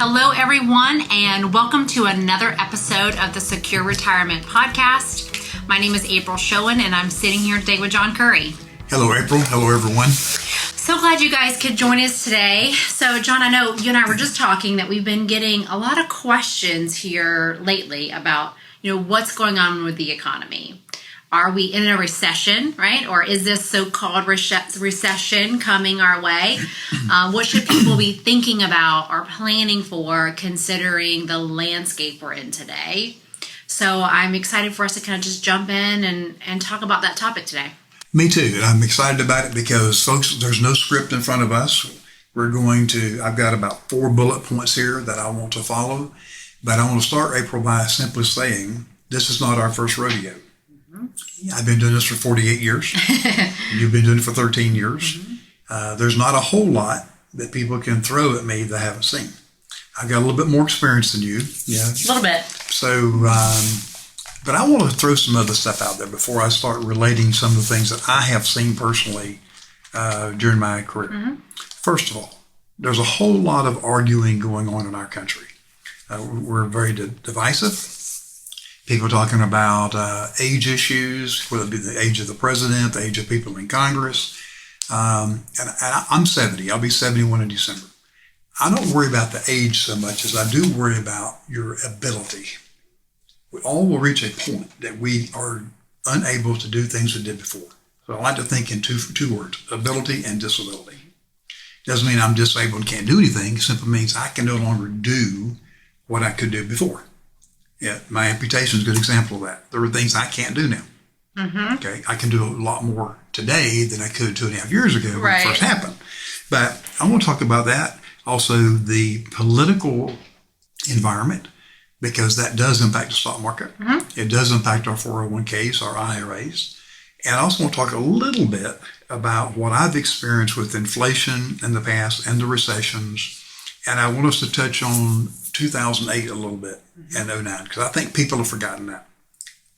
Hello, everyone, and welcome to another episode of the Secure Retirement Podcast. My name is April Schoen, and I'm sitting here today with John Curry. Hello, April. Hello, everyone. So glad you guys could join us today. So, John, I know you and I were just talking that we've been getting a lot of questions here lately about, what's going on with the economy. Are we in a recession, right? Or is this so-called recession coming our way? What should people be thinking about or planning for, considering the landscape we're in today? So I'm excited for us to kind of just jump in and talk about that topic today. Me too. And I'm excited about it because, folks, there's no script in front of us. I've got about 4 bullet points here that I want to follow. But I want to start, April, by simply saying this is not our first rodeo. I've been doing this for 48 years. You've been doing it for 13 years. There's not a whole lot that people can throw at me that I haven't seen. I've got a little bit more experience than you. Yeah, a little bit. So, but I want to throw some other stuff out there before I start relating some of the things that I have seen personally during my career. First of all, there's a whole lot of arguing going on in our country. We're very divisive. People talking about age issues, whether it be the age of the president, the age of people in Congress. And I'm 70. I'll be 71 in December. I don't worry about the age so much as I do worry about your ability. We all will reach a point that we are unable to do things we did before. So I like to think in two words, ability and disability. Doesn't mean I'm disabled and can't do anything. It simply means I can no longer do what I could do before. Yeah, my amputation is a good example of that. There are things I can't do now. Okay, I can do a lot more today than I could 2.5 years ago when it first happened. But I want to talk about that. Also, the political environment, because that does impact the stock market. It does impact our 401ks, our IRAs. And I also want to talk a little bit about what I've experienced with inflation in the past and the recessions. And I want us to touch on 2008 a little bit and 2009, because I think people have forgotten that.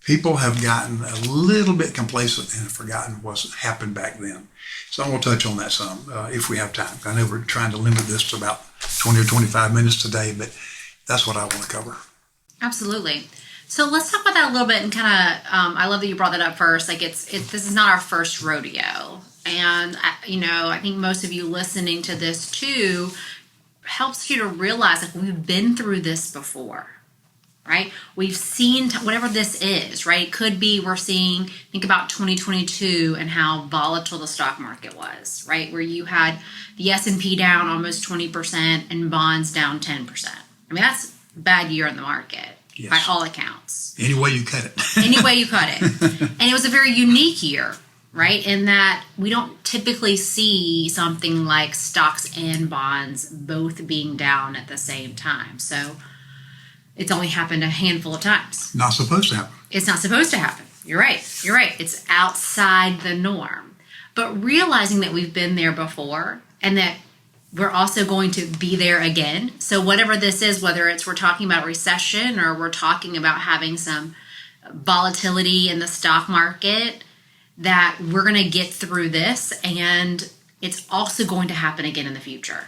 People have gotten a little bit complacent and have forgotten what's happened back then. So I'm going to touch on that some if we have time. I know we're trying to limit this to about 20 or 25 minutes today, but that's what I want to cover. Absolutely. So let's talk about that a little bit and kind of, I love that you brought that up first. Like this is not our first rodeo. And, I think most of you listening to this too helps you to realize like we've been through this before, right? We've seen whatever this is, right? It could be think about 2022 and how volatile the stock market was, right? Where you had the S&P down almost 20% and bonds down 10%. I mean, that's a bad year in the market by all accounts. Any way you cut it. Any way you cut it. And it was a very unique year, right? In that we don't typically see something like stocks and bonds both being down at the same time. So it's only happened a handful of times. Not supposed to happen. It's not supposed to happen. You're right. It's outside the norm. But realizing that we've been there before and that we're also going to be there again. So whatever this is, whether we're talking about recession or we're talking about having some volatility in the stock market, that we're going to get through this, and it's also going to happen again in the future.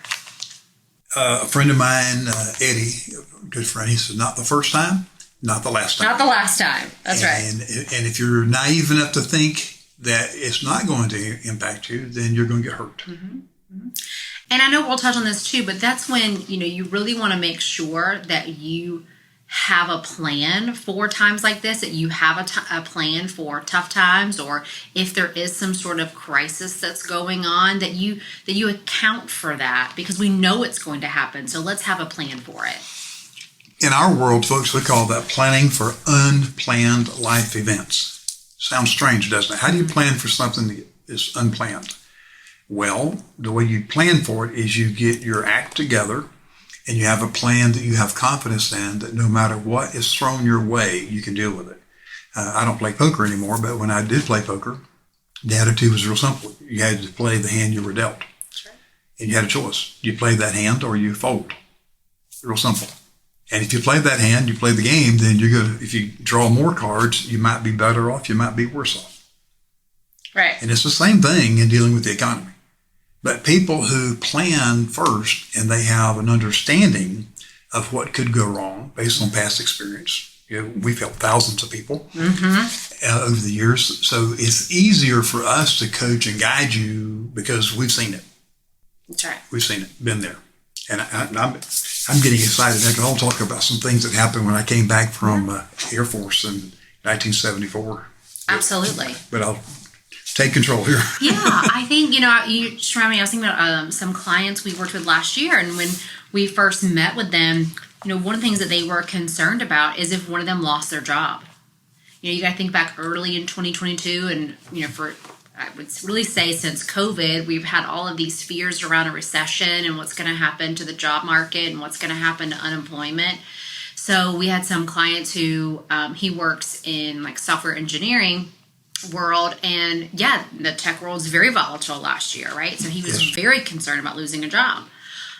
A friend of mine, Eddie, a good friend, he said, not the first time, not the last time. Not the last time. That's right. And if you're naive enough to think that it's not going to impact you, then you're going to get hurt. And I know we'll touch on this too, but that's when, you really want to make sure that you have a plan for times like this, that you have a plan for tough times, or if there is some sort of crisis that's going on, that you account for that, because we know it's going to happen. So let's have a plan for it. In our world, folks, we call that planning for unplanned life events. Sounds strange, doesn't it? How do you plan for something that is unplanned? Well, the way you plan for it is you get your act together and you have a plan that you have confidence in, that no matter what is thrown your way, you can deal with it. I don't play poker anymore, but when I did play poker, the attitude was real simple. You had to play the hand you were dealt. Sure. And you had a choice. You play that hand or you fold. Real simple. And if you play that hand, you play the game, then if you draw more cards, you might be better off, you might be worse off. Right. And it's the same thing in dealing with the economy. But people who plan first and they have an understanding of what could go wrong based on past experience. We've helped thousands of people over the years. So it's easier for us to coach and guide you because we've seen it. That's right. We've seen it, been there. And I'm getting excited. I can all talk about some things that happened when I came back from Air Force in 1974. Absolutely. But I'll take control here. Yeah, I think, you just reminded me, I was thinking about some clients we worked with last year, and when we first met with them, one of the things that they were concerned about is if one of them lost their job. You got to think back early in 2022, and, I would really say since COVID, we've had all of these fears around a recession and what's going to happen to the job market and what's going to happen to unemployment. So we had some clients who, he works in like software engineering world, and the tech world was very volatile last year, right? So he was very concerned about losing a job.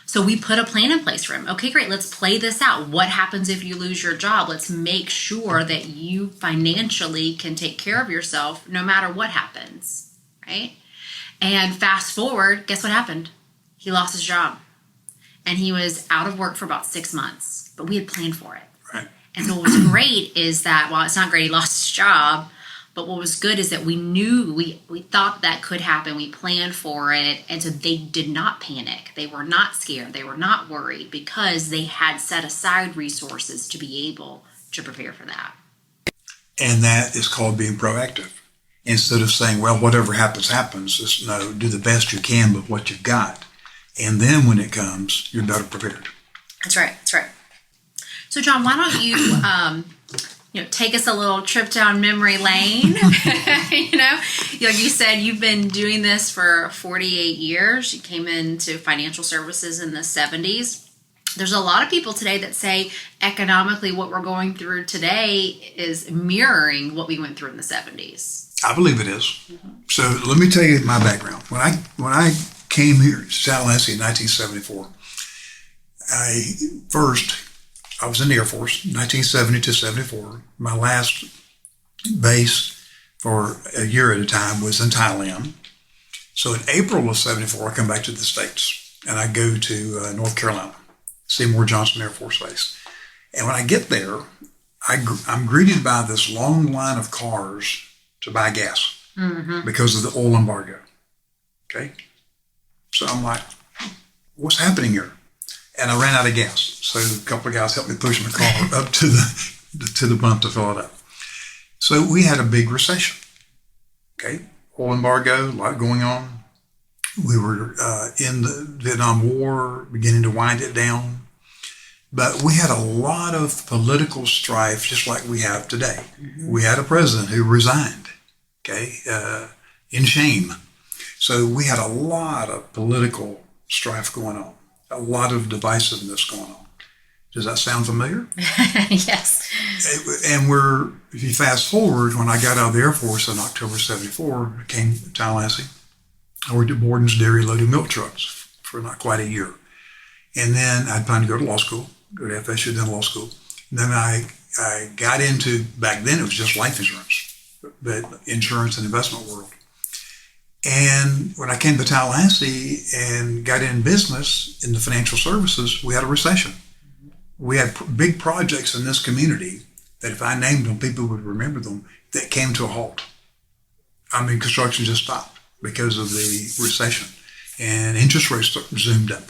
So we put a plan in place for him. Okay, great. Let's play this out. What happens if you lose your job? Let's make sure that you financially can take care of yourself no matter what happens, right? And fast forward, guess what happened? He lost his job. And he was out of work for about 6 months. But we had planned for it. Right. And so what was great is that, while it's not great he lost his job, but what was good is that we knew, we thought that could happen. We planned for it. And so they did not panic. They were not scared. They were not worried because they had set aside resources to be able to prepare for that. And that is called being proactive. Instead of saying, well, whatever happens, happens. Just do the best you can with what you've got. And then when it comes, you're better prepared. That's right. That's right. So, John, why don't you, take us a little trip down memory lane? Like you said, you've been doing this for 48 years. You came into financial services in the 70s. There's a lot of people today that say economically what we're going through today is mirroring what we went through in the 70s. I believe it is. Mm-hmm. So let me tell you my background. When I came here to Tallahassee in 1974, I was in the Air Force, 1970 to 74. My last base for a year at a time was in Thailand. So in April of 74, I come back to the States, and I go to North Carolina, Seymour Johnson Air Force Base. And when I get there, I'm greeted by this long line of cars to buy gas because of the oil embargo. Okay? So I'm like, what's happening here? And I ran out of gas. So a couple of guys helped me push my car up to the pump to fill it up. So we had a big recession. Okay? Oil embargo, a lot going on. We were in the Vietnam War, beginning to wind it down. But we had a lot of political strife, just like we have today. Mm-hmm. We had a president who resigned, in shame. So we had a lot of political strife going on, a lot of divisiveness going on. Does that sound familiar? Yes. And if you fast forward, when I got out of the Air Force in October 74, I came to Tallahassee. I worked at Borden's Dairy loading milk trucks for not quite a year. And then I planned to go to law school, go to FSU, then law school. And then I got into, back then it was just life insurance, but insurance and investment world. And when I came to Tallahassee and got in business in the financial services, we had a recession. We had big projects in this community that if I named them, people would remember them, that came to a halt. I mean, construction just stopped because of the recession. And interest rates zoomed up.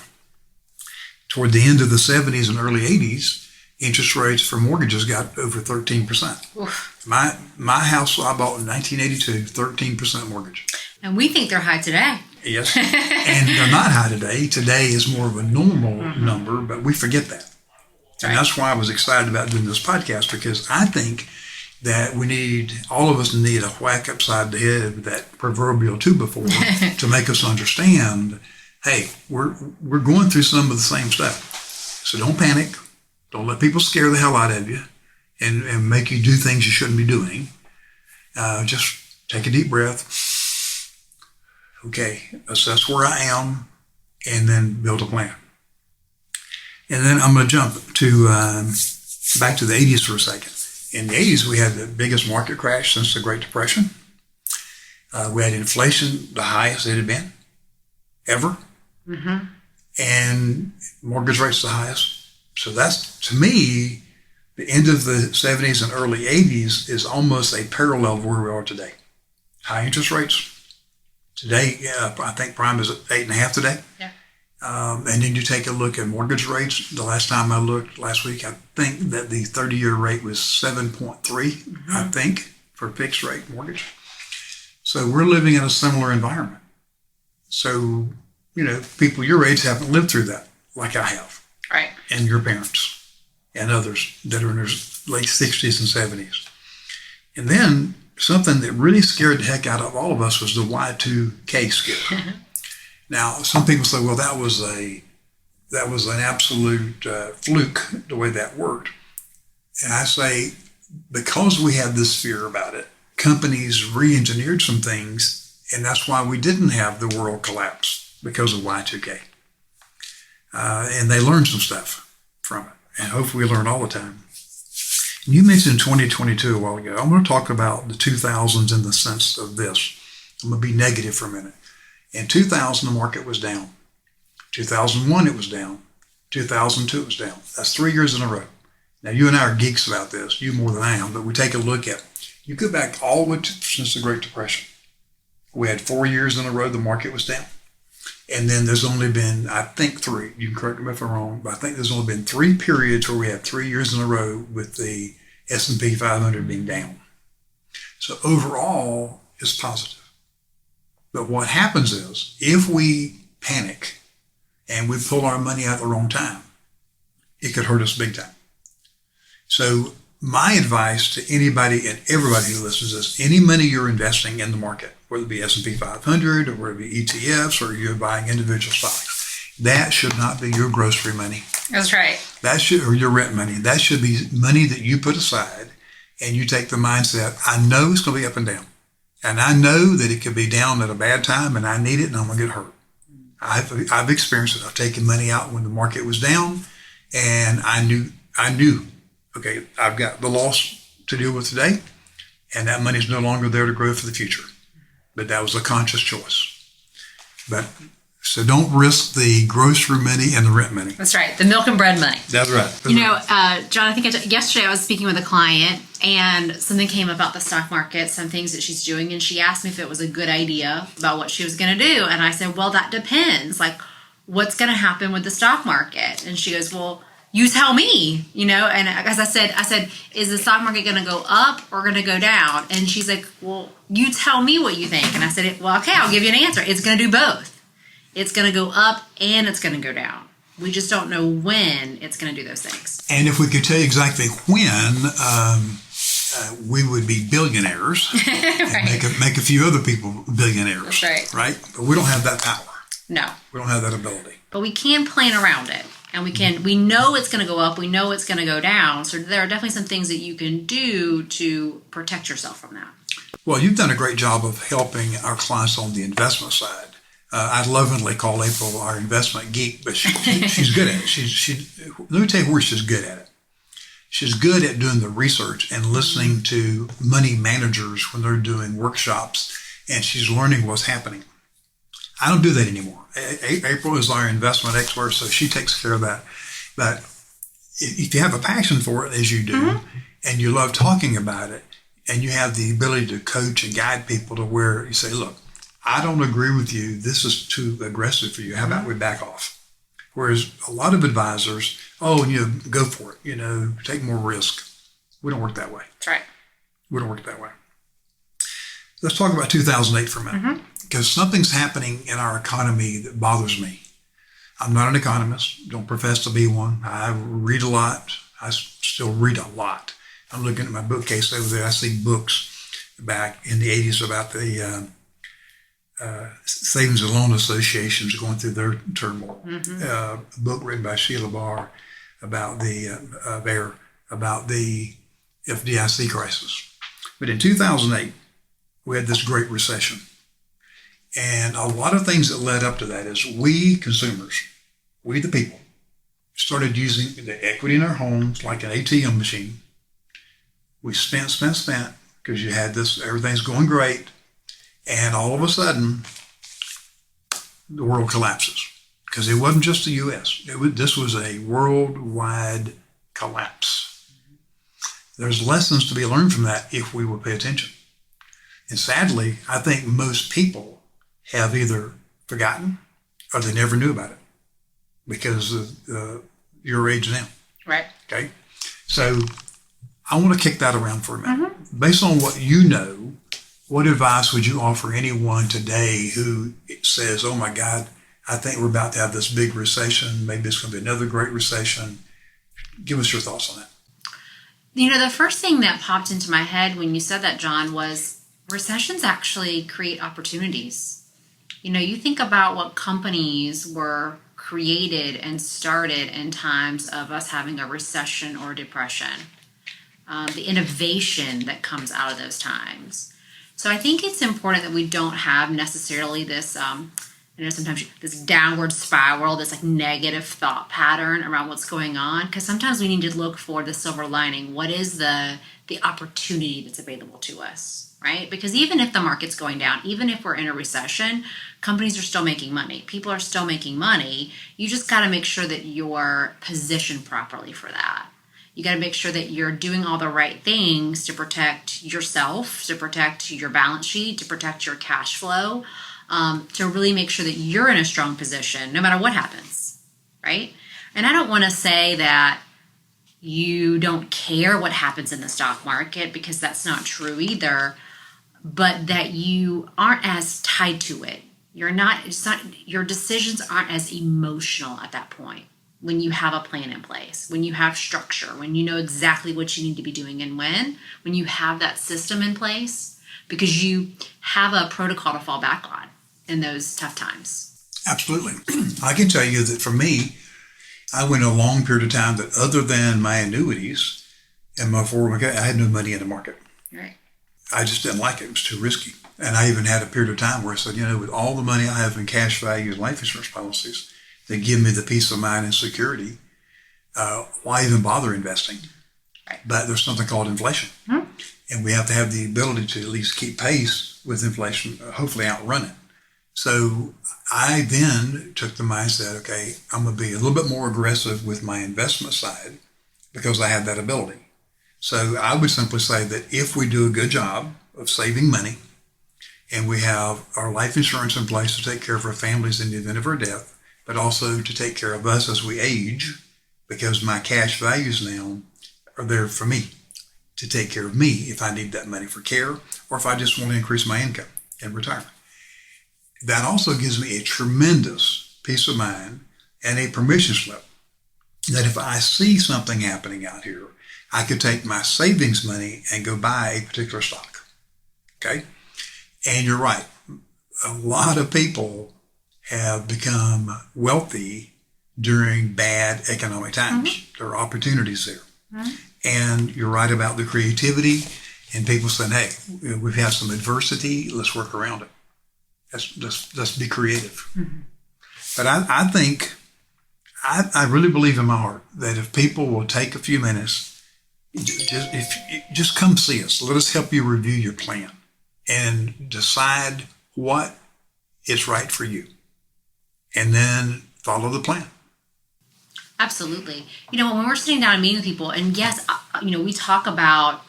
Toward the end of the 70s and early 80s, interest rates for mortgages got over 13%. Oof. My house I bought in 1982, 13% mortgage. And we think they're high today. Yes. And they're not high today. Today is more of a normal number, but we forget that. Right. And that's why I was excited about doing this podcast, because I think that all of us need a whack upside the head with that proverbial 2x4 to make us understand, hey, we're going through some of the same stuff. So don't panic. Don't let people scare the hell out of you and make you do things you shouldn't be doing. Just take a deep breath. Okay, assess where I am, and then build a plan. And then I'm going to jump to back to the 80s for a second. In the 80s, we had the biggest market crash since the Great Depression. We had inflation, the highest it had been ever. Mm-hmm. And mortgage rates the highest. So that's, to me, the end of the 70s and early 80s is almost a parallel of where we are today. High interest rates. Today, I think prime is at 8.5 today. Yeah. And then you take a look at mortgage rates. The last time I looked last week, I think that the 30-year rate was 7.3, I think, for fixed rate mortgage. So we're living in a similar environment. So, people your age haven't lived through that like I have. Right. And your parents and others that are in their late 60s and 70s. And then something that really scared the heck out of all of us was the Y2K scare. Now, some people say, well, that was an absolute fluke, the way that worked. And I say, because we had this fear about it, companies re-engineered some things, and that's why we didn't have the world collapse, because of Y2K. And they learned some stuff from it, and hopefully we learn all the time. You mentioned 2022 a while ago. I'm going to talk about the 2000s in the sense of this. I'm going to be negative for a minute. In 2000, the market was down. 2001, it was down. 2002, it was down. That's 3 years in a row. Now, you and I are geeks about this, you more than I am, but we take a look at it. You go back all the way since the Great Depression. We had 4 years in a row the market was down. And then there's only been, I think, 3. You can correct me if I'm wrong, but I think there's only been 3 periods where we had 3 years in a row with the S&P 500 being down. So overall, it's positive. But what happens is, if we panic and we pull our money out at the wrong time, it could hurt us big time. So my advice to anybody and everybody who listens is, any money you're investing in the market, whether it be S&P 500 or whether it be ETFs or you're buying individual stocks, that should not be your grocery money. That's right. Or your rent money. That should be money that you put aside, and you take the mindset, I know it's going to be up and down. And I know that it could be down at a bad time, and I need it, and I'm going to get hurt. I've experienced it. I've taken money out when the market was down, and I knew, okay, I've got the loss to deal with today, and that money's no longer there to grow for the future. But that was a conscious choice. So don't risk the grocery money and the rent money. That's right. The milk and bread money. That's right. John, I think yesterday I was speaking with a client, and something came about the stock market, some things that she's doing, and she asked me if it was a good idea about what she was going to do. And I said, well, that depends. Like, what's going to happen with the stock market? And she goes, well, you tell me, and as I said, is the stock market going to go up or going to go down? And she's like, well, you tell me what you think. And I said, well, okay, I'll give you an answer. It's going to do both. It's going to go up and it's going to go down. We just don't know when it's going to do those things. And if we could tell you exactly when, we would be billionaires Right. and make a few other people billionaires. That's right. Right? But we don't have that power. No. We don't have that ability. But we can plan around it. And we know it's going to go up. We know it's going to go down. So there are definitely some things that you can do to protect yourself from that. Well, you've done a great job of helping our clients on the investment side. I lovingly call April our investment geek, but she's good at it. Let me tell you where she's good at it. She's good at doing the research and listening to money managers when they're doing workshops, and she's learning what's happening. I don't do that anymore. April is our investment expert, so she takes care of that. But if you have a passion for it, as you do, and you love talking about it, and you have the ability to coach and guide people to where you say, look, I don't agree with you. This is too aggressive for you. How about we back off? Whereas a lot of advisors, go for it, take more risk. We don't work that way. That's right. We don't work that way. Let's talk about 2008 for a minute, because something's happening in our economy that bothers me. I'm not an economist, don't profess to be one. I read a lot. I still read a lot. I'm looking at my bookcase over there. I see books back in the 80s about the Savings and Loan Associations going through their turmoil. A book written by Sheila Barr about the FDIC crisis. But in 2008, we had this Great Recession. And a lot of things that led up to that is we consumers, we the people, started using the equity in our homes like an ATM machine. We spent because you had this, everything's going great. And all of a sudden, the world collapses because it wasn't just the U.S. This was a worldwide collapse. There's lessons to be learned from that if we will pay attention. And sadly, I think most people have either forgotten or they never knew about it because of your age now. Right. Okay. So I want to kick that around for a minute. Based on what you know, what advice would you offer anyone today who says, oh my God, I think we're about to have this big recession. Maybe it's going to be another Great Recession. Give us your thoughts on that. The first thing that popped into my head when you said that, John, was recessions actually create opportunities. You think about what companies were created and started in times of us having a recession or depression, the innovation that comes out of those times. So I think it's important that we don't have necessarily this, sometimes this downward spiral, this like negative thought pattern around what's going on. Because sometimes we need to look for the silver lining. What is the opportunity that's available to us, right? Because even if the market's going down, even if we're in a recession, companies are still making money. People are still making money. You just got to make sure that you're positioned properly for that. You got to make sure that you're doing all the right things to protect yourself, to protect your balance sheet, to protect your cash flow, to really make sure that you're in a strong position no matter what happens, right? And I don't want to say that you don't care what happens in the stock market, because that's not true either, but that you aren't as tied to it. Your decisions aren't as emotional at that point when you have a plan in place, when you have structure, when you know exactly what you need to be doing and when you have that system in place, because you have a protocol to fall back on in those tough times. Absolutely. I can tell you that for me, I went a long period of time that other than my annuities and my 401k, I had no money in the market. Right. I just didn't like it. It was too risky. And I even had a period of time where I said, with all the money I have in cash value and life insurance policies that give me the peace of mind and security, why even bother investing? Right. But there's something called inflation. Mm-hmm. And we have to have the ability to at least keep pace with inflation, hopefully outrun it. So I then took the mindset, okay, I'm going to be a little bit more aggressive with my investment side because I have that ability. So I would simply say that if we do a good job of saving money and we have our life insurance in place to take care of our families in the event of our death, but also to take care of us as we age, because my cash values now are there for me to take care of me if I need that money for care or if I just want to increase my income in retirement. That also gives me a tremendous peace of mind and a permission slip that if I see something happening out here, I could take my savings money and go buy a particular stock. Okay? And you're right. A lot of people have become wealthy during bad economic times. Mm-hmm. There are opportunities there. Mm-hmm. And you're right about the creativity and people saying, hey, we've had some adversity, let's work around it. Let's be creative. Mm-hmm. But I think, I really believe in my heart that if people will take a few minutes, just come see us. Let us help you review your plan and decide what is right for you. And then follow the plan. Absolutely. When we're sitting down and meeting with people, and yes, we talk about,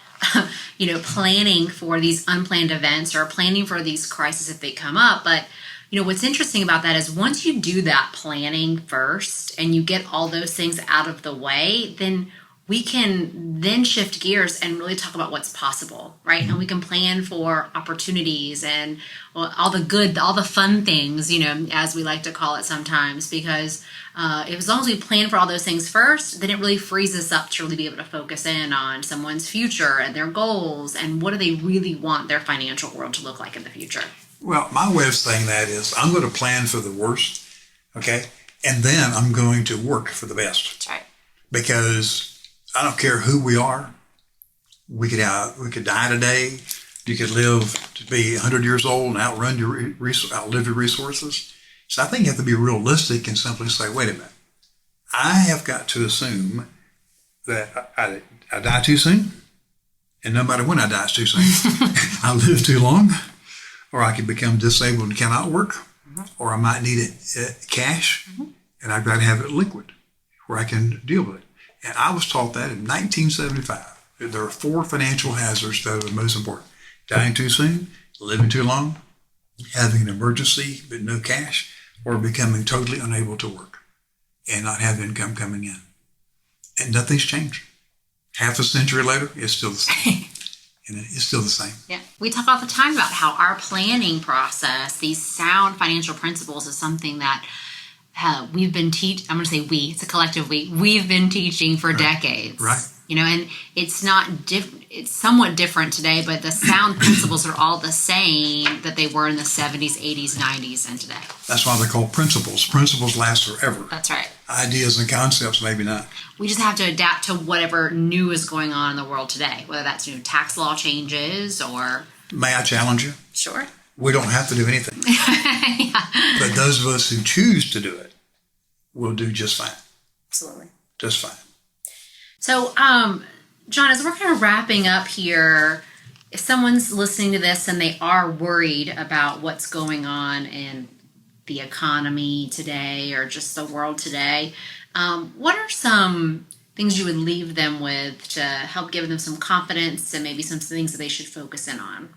planning for these unplanned events or planning for these crises if they come up. But, what's interesting about that is once you do that planning first and you get all those things out of the way, then we can then shift gears and really talk about what's possible, right? Mm-hmm. And we can plan for opportunities and all the fun things, as we like to call it sometimes, because as long as we plan for all those things first, then it really frees us up to really be able to focus in on someone's future and their goals and what do they really want their financial world to look like in the future. Well, my way of saying that is I'm going to plan for the worst, okay? And then I'm going to work for the best. That's right. Because I don't care who we are. We could die today. You could live to be 100 years old and outlive your resources. So I think you have to be realistic and simply say, wait a minute. I have got to assume that I die too soon. And no matter when I die, it's too soon. I live too long. Or I could become disabled and cannot work. Mm-hmm. Or I might need cash. Mm-hmm. and I've got to have it liquid where I can deal with it. And I was taught that in 1975. There are 4 financial hazards that are the most important. Dying too soon, living too long, having an emergency but no cash, or becoming totally unable to work and not have income coming in. And nothing's changed. Half a century later, it's still the same. And it's still the same. Yeah. We talk all the time about how our planning process, these sound financial principles, is something that we've been I'm going to say we, it's a collective we've been teaching for decades. Right. You know, and it's not it's somewhat different today, but the sound principles are all the same that they were in the 70s, 80s, 90s, and today. That's why they're called principles. Principles last forever. That's right. Ideas and concepts, maybe not. We just have to adapt to whatever new is going on in the world today, whether that's new tax law changes or... May I challenge you? Sure. We don't have to do anything. Yeah. But those of us who choose to do it will do just fine. Absolutely. Just fine. So, John, as we're kind of wrapping up here, if someone's listening to this and they are worried about what's going on in the economy today or just the world today, what are some things you would leave them with to help give them some confidence and maybe some things that they should focus in on?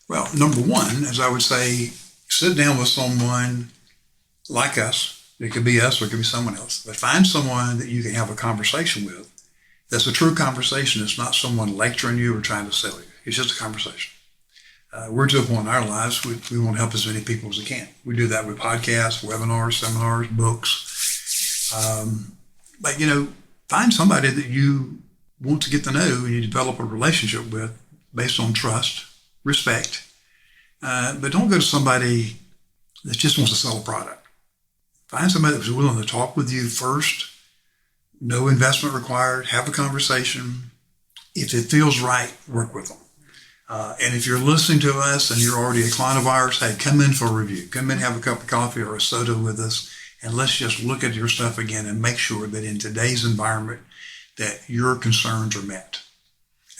Well, number one, as I would say, sit down with someone like us. It could be us or it could be someone else. But find someone that you can have a conversation with. That's a true conversation. It's not someone lecturing you or trying to sell you. It's just a conversation. We're to a point in our lives, we want to help as many people as we can. We do that with podcasts, webinars, seminars, books. But, find somebody that you want to get to know and you develop a relationship with based on trust, respect. But don't go to somebody that just wants to sell a product. Find somebody that's willing to talk with you first. No investment required. Have a conversation. If it feels right, work with them. And if you're listening to us and you're already a client of ours, hey, come in for a review. Come in, have a cup of coffee or a soda with us, and let's just look at your stuff again and make sure that in today's environment that your concerns are met.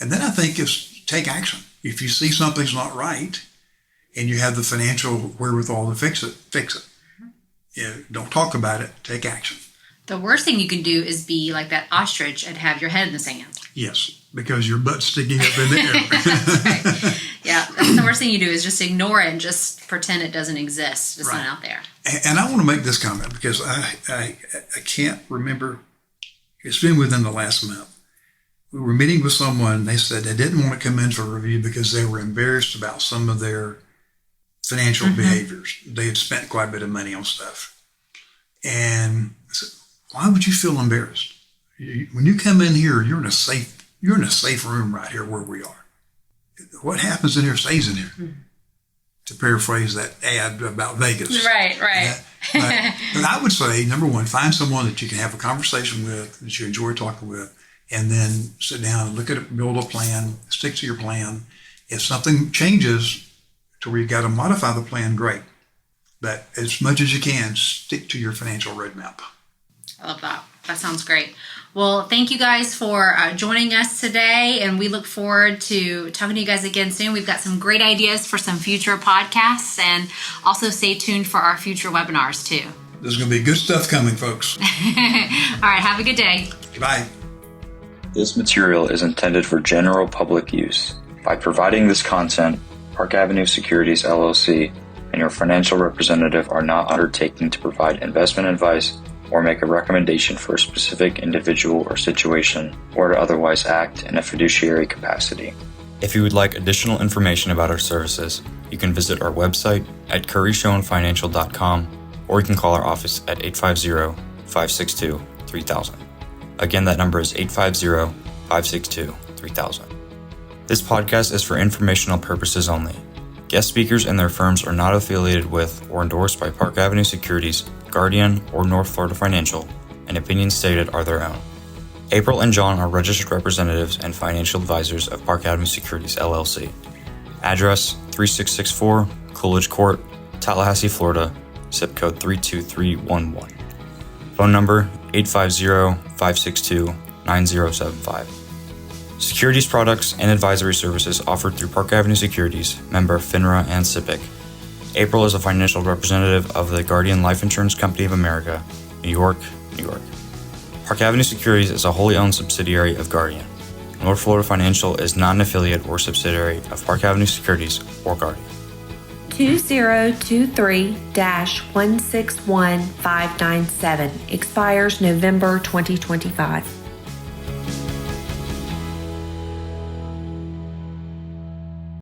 And then I think take action. If you see something's not right and you have the financial wherewithal to fix it, fix it. Don't talk about it. Take action. The worst thing you can do is be like that ostrich and have your head in the sand. Yes, because your butt's sticking up in the air. That's right. Yeah, that's the worst thing you do is just ignore it and just pretend it doesn't exist. It's not out there. And I want to make this comment because I can't remember. It's been within the last month. We were meeting with someone. They said they didn't want to come in for a review because they were embarrassed about some of their financial behaviors. They had spent quite a bit of money on stuff. And I said, why would you feel embarrassed? When you come in here, you're in a safe room right here where we are. What happens in here stays in here. Mm-hmm. To paraphrase that ad about Vegas. Right. But I would say, number one, find someone that you can have a conversation with, that you enjoy talking with, and then sit down and look at it, build a plan, stick to your plan. If something changes to where you got to modify the plan, great. But as much as you can, stick to your financial roadmap. I love that. That sounds great. Well, thank you guys for joining us today, and we look forward to talking to you guys again soon. We've got some great ideas for some future podcasts, and also stay tuned for our future webinars too. There's going to be good stuff coming, folks. All right, have a good day. Bye. This material is intended for general public use. By providing this content, Park Avenue Securities, LLC, and your financial representative are not undertaking to provide investment advice or make a recommendation for a specific individual or situation, or to otherwise act in a fiduciary capacity. If you would like additional information about our services, you can visit our website at curryschoenfinancial.com, or you can call our office at 850-562-3000. Again, that number is 850-562-3000. This podcast is for informational purposes only. Guest speakers and their firms are not affiliated with or endorsed by Park Avenue Securities, Guardian, or North Florida Financial, and opinions stated are their own. April and John are registered representatives and financial advisors of Park Avenue Securities, LLC. Address 3664 Coolidge Court, Tallahassee, Florida, zip code 32311. Phone number 850-562-9075. Securities products and advisory services offered through Park Avenue Securities, member FINRA and SIPC. April is a financial representative of the Guardian Life Insurance Company of America, New York, New York. Park Avenue Securities is a wholly owned subsidiary of Guardian. North Florida Financial is not an affiliate or subsidiary of Park Avenue Securities or Guardian. 2023-161597 expires November 2025.